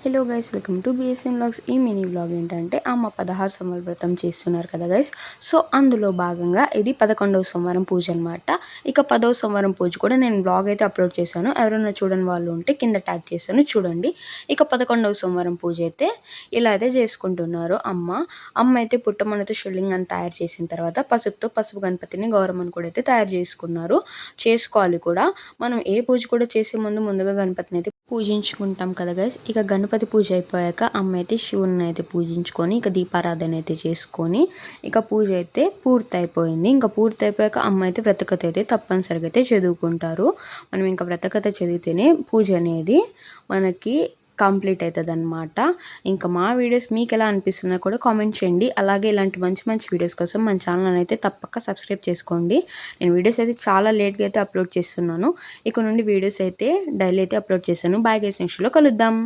Hello guys, welcome to BSN vlogs. ఈ mini vlog ఏంటంటే అమ్మ 16 సోమవారం వ్రతం చేస్తున్నారు కదా గైస్. సో అందులో భాగంగా ఇది 11వ సోమవారం పూజ అనమాట. ఇక 10వ సోమవారం పూజ కూడా నేను వ్లాగ్ అయితే అప్లోడ్ చేశాను. ఎవరైనా చూడని వాళ్ళు ఉంటే కింద ట్యాగ్ చేశాను, చూడండి. ఇక 11వ సోమవారం పూజ అయితే ఇలా అయితే చేసుకుంటున్నారు. అమ్మ అయితే పుట్టమన్నతో శివలింగాన్ని తయారు చేసిన తర్వాత పసుపు గణపతిని గౌరమ్మని కూడా అయితే తయారు చేసుకోవాలి కూడా. మనం ఏ పూజ కూడా చేసే ముందుగా గణపతిని అయితే పూజించుకుంటాం కదా గైస్. ఇక గణపతి పూజ అయిపోయాక అమ్మ అయితే శివుని అయితే పూజించుకొని ఇక దీపారాధన అయితే చేసుకొని ఇక పూజ అయితే పూర్తయిపోయింది. ఇంకా పూర్తయిపోయాక అమ్మ అయితే వ్రతకథ అయితే తప్పనిసరిగా అయితే చదువుకుంటారు. మనం ఇంకా వ్రతకథ చదివితేనే పూజ అనేది మనకి కంప్లీట్ అవుతుంది అనమాట. ఇంకా మా వీడియోస్ మీకు ఎలా అనిపిస్తుందో కూడా కామెంట్ చేయండి. అలాగే ఇలాంటి మంచి వీడియోస్ కోసం మన ఛానల్ అయితే తప్పక సబ్స్క్రైబ్ చేసుకోండి. నేను వీడియోస్ అయితే చాలా లేట్గా అయితే అప్లోడ్ చేస్తున్నాను. ఇక నుండి వీడియోస్ అయితే డైలీ అయితే అప్లోడ్ చేశాను. బాయ్ గైస్, నెక్స్ట్ లో కలుద్దాం.